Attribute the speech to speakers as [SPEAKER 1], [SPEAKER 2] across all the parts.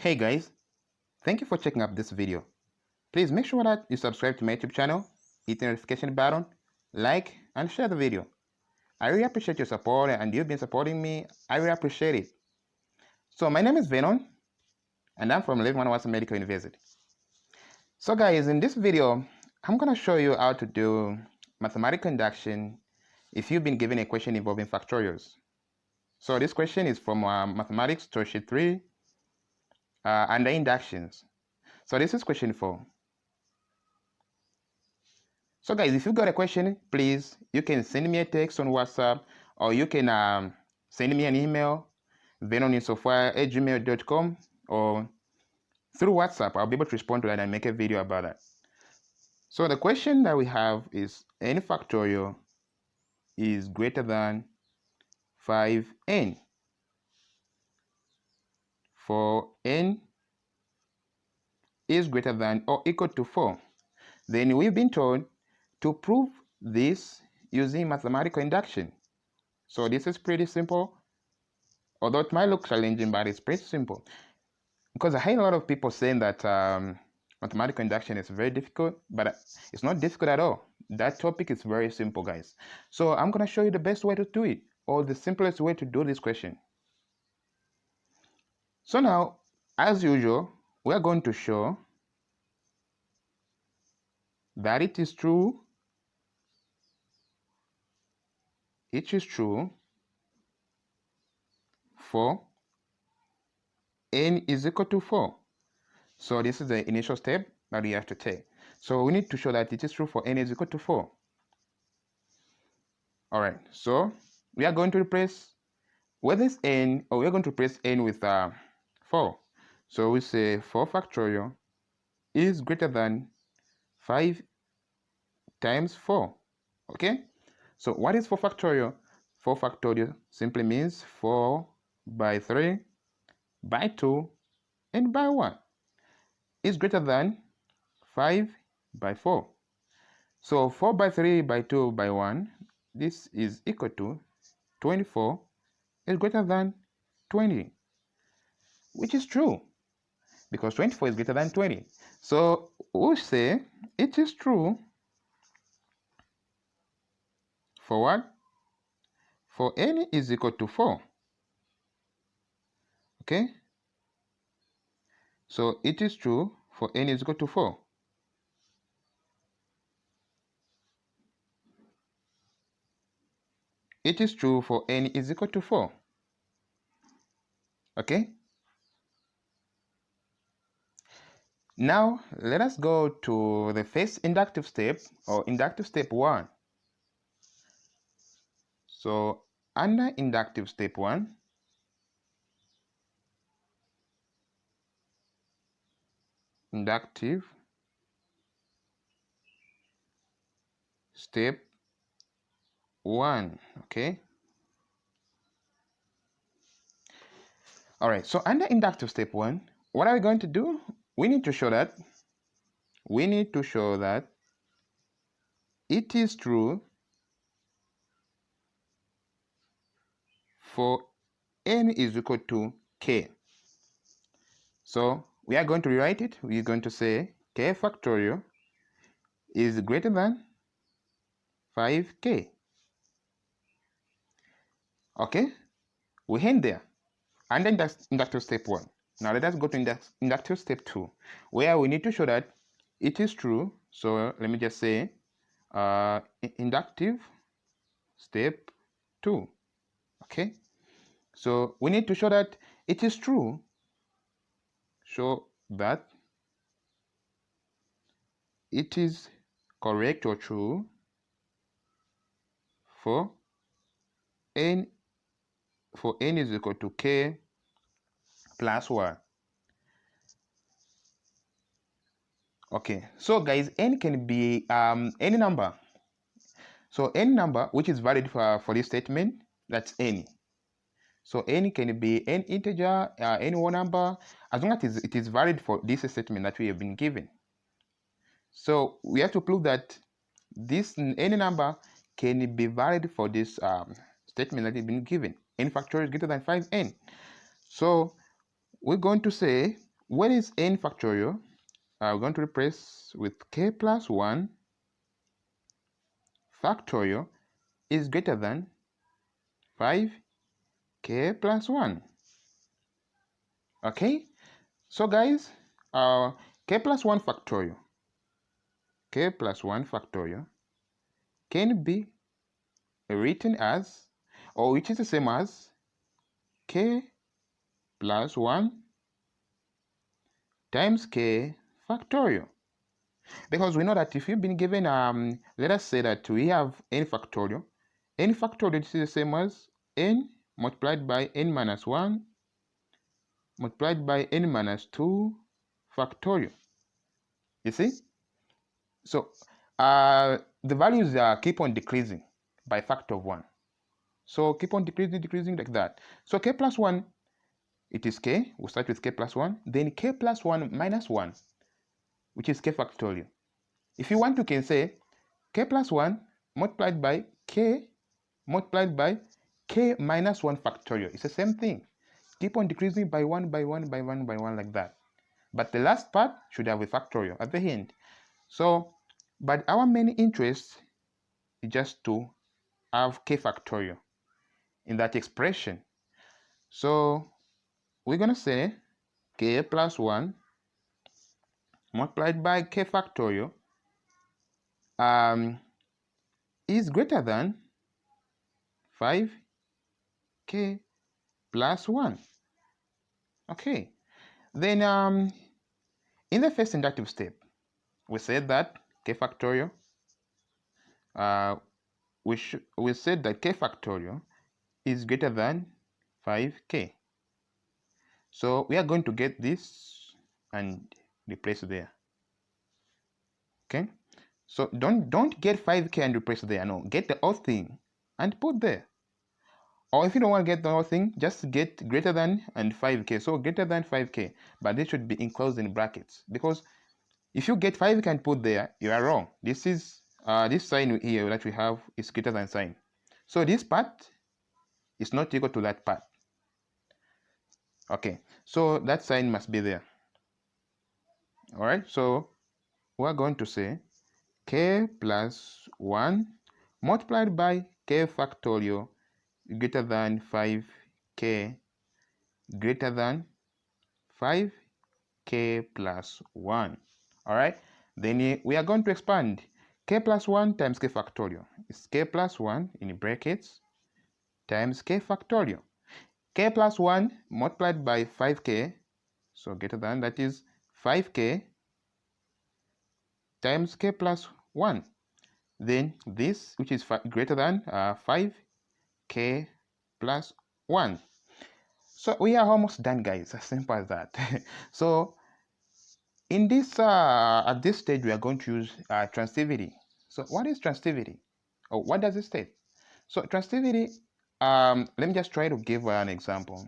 [SPEAKER 1] Hey guys, thank you for checking out this video. Please make sure that you subscribe to my YouTube channel, hit the notification button, like and share the video. I really appreciate your support and you've been supporting me. I really appreciate it. So my name is Venon and I'm from Live West Medical University. So guys, in this video, I'm going to show you how to do mathematical induction if you've been given a question involving factorials. So this question is from Mathematics Story Sheet 3 under inductions. So this is question 4. So guys, if you got a question, please, you can send me a text on WhatsApp or you can send me an email, venoninsofia@gmail.com, or through WhatsApp. I'll be able to respond to that and make a video about that. So the question that we have is n factorial is greater than 5n. For n is greater than or equal to 4. Then we've been told to prove this using mathematical induction. So this is pretty simple, although it might look challenging, but it's pretty simple. Because I hear a lot of people saying that mathematical induction is very difficult, but it's not difficult at all. That topic is very simple, guys. So I'm going to show you the best way to do it, or the simplest way to do this question. So now, as usual, we are going to show that it is true for n is equal to 4. So this is the initial step that we have to take. So we need to show that it is true for n is equal to 4. All right, so we are going to replace whether it's n, or we're going to replace n with 4. So we say 4 factorial is greater than 5 times 4. Okay, so what is 4 factorial? 4 factorial simply means 4 by 3 by 2 and by 1 is greater than 5 by 4. So 4 by 3 by 2 by 1, this is equal to 24 is greater than 20, which is true because 24 is greater than 20. So we'll say it is true for what? For n is equal to 4. Okay? So it is true for n is equal to 4. It is true for n is equal to 4. Okay? Now, let us go to the first inductive step, or inductive step 1. So, under inductive step 1, inductive step 1, okay? All right, so under inductive step 1, what are we going to do? We need to show that it is true for n is equal to k. So we are going to rewrite it. We're going to say k factorial is greater than 5k. Okay, we end there. And then that's inductive step 1. Now let us go to inductive step 2, where we need to show that it is true. So let me just say inductive step 2. Okay, so we need to show that it is true. Show that it is correct or true for n is equal to k plus 1. Okay, so guys, n can be any number. So any number which is valid for this statement, that's n. So n can be any integer, any one number, as long as it is valid for this statement that we have been given. So we have to prove that this any number can be valid for this statement that has been given. N factorial is greater than 5n. So we're going to say what is n factorial? We're going to replace with k plus 1 factorial is greater than 5k plus 1. Okay, so guys, k plus 1 factorial can be written as, or which is the same as, k plus 1 times k factorial. Because we know that if you've been given, let us say that we have n factorial is the same as n multiplied by n minus 1 multiplied by n minus 2 factorial. You see? So the values keep on decreasing by factor of 1. So keep on decreasing like that. So k plus 1, it is k. We'll start with k plus 1. Then k plus 1 minus 1, which is k factorial. If you want, you can say k plus 1 multiplied by k minus 1 factorial. It's the same thing. Keep on decreasing by 1 by 1 by 1 by 1 like that. But the last part should have a factorial at the end. So, but our main interest is just to have k factorial in that expression. So we're going to say k plus 1 multiplied by k factorial is greater than 5k plus 1. Okay, then in the first inductive step, we said that k factorial, we said that k factorial is greater than 5k. So we are going to get this and replace there. Okay, so don't get 5k and replace there. No, get the whole thing and put there. Or if you don't want to get the whole thing, just get greater than and 5k. So greater than 5k, but this should be enclosed in brackets, because if you get 5k and put there, you are wrong. This is this sign here that we have is greater than sign. So this part is not equal to that part. Okay, so that sign must be there. All right, so we're going to say k plus 1 multiplied by k factorial greater than 5k greater than 5k plus 1. All right, then we are going to expand. K plus 1 times k factorial is k plus 1 in brackets times k factorial. K plus 1 multiplied by 5k, so greater than, that is 5k times k plus 1. Then this, which is greater than 5k plus 1. So we are almost done, guys. As simple as that. So in this at this stage, we are going to use transitivity. So what is transitivity? Or what does it state? So transitivity, let me just try to give an example.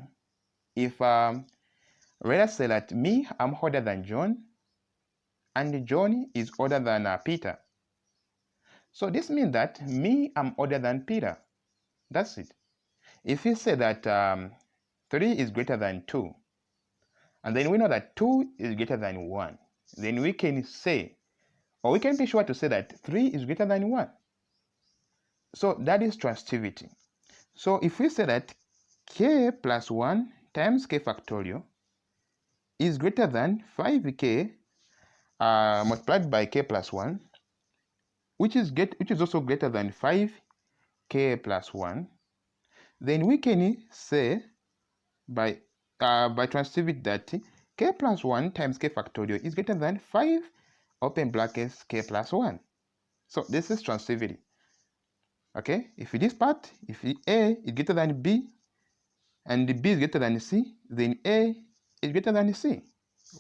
[SPEAKER 1] If let us say that me, I'm older than John, and John is older than Peter. So this means that me, I'm older than Peter. That's it. If you say that 3 is greater than 2, and then we know that 2 is greater than 1, then we can say, or we can be sure to say that 3 is greater than 1. So that is transitivity. So if we say that k plus 1 times k factorial is greater than 5k multiplied by k plus 1, which is also greater than 5k plus 1, then we can say by transitivity that k plus 1 times k factorial is greater than 5 open brackets k plus 1. So this is transitivity. Okay, if this part, if A is greater than B and B is greater than C, then A is greater than C,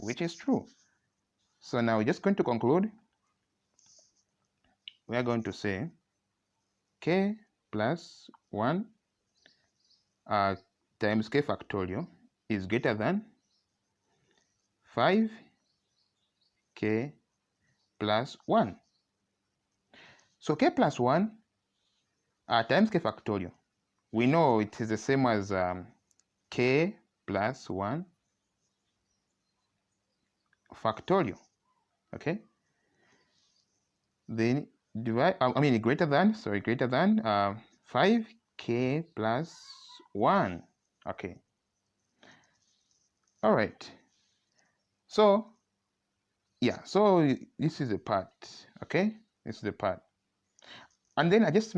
[SPEAKER 1] which is true. So now we're just going to conclude. We are going to say k plus 1 times k factorial is greater than 5k plus 1. So k plus 1 times k factorial, we know it is the same as k plus 1 factorial. Okay, then divide, greater than 5k plus 1. Okay, all right. So yeah, so this is the part. Okay, this is the part. And then I just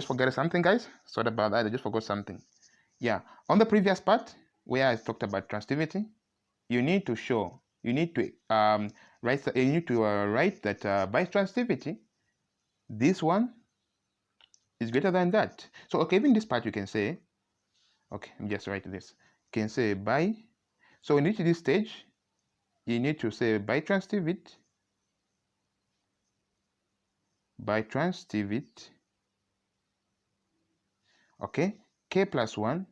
[SPEAKER 1] forgot something, guys. Sorry about that. I just forgot something. Yeah, on the previous part where I talked about transitivity, you need to write that by transitivity, this one is greater than that. So okay, even this part you can say, okay, I'm just writing this. You can say by. So in this stage, you need to say by transitivity, okay, k plus 1.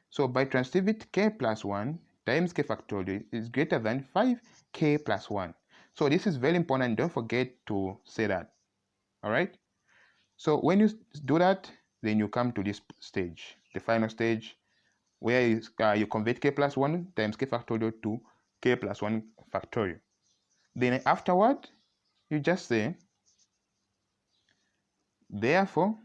[SPEAKER 1] So by transitivity, k plus 1 times k factorial is greater than 5k plus 1. So this is very important. Don't forget to say that. All right. So when you do that, then you come to this stage, the final stage, where you convert k plus 1 times k factorial to k plus 1 factorial. Then afterward, you just say, therefore,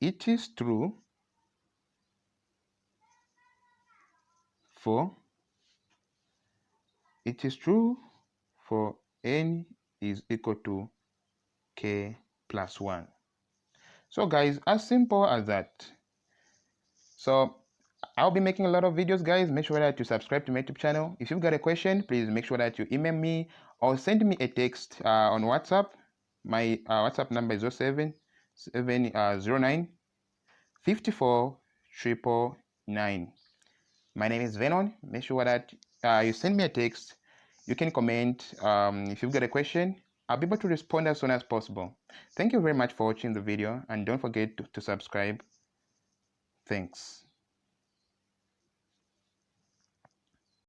[SPEAKER 1] it is true for n is equal to k plus 1. So guys, as simple as that. So I'll be making a lot of videos, guys. Make sure that you subscribe to my YouTube channel. If you've got a question, please make sure that you email me or send me a text on WhatsApp. My WhatsApp number is 0709 54 999. My name is Venon. Make sure that you send me a text. You can comment. If you've got a question, I'll be able to respond as soon as possible. Thank you very much for watching the video, and don't forget to subscribe. Thanks.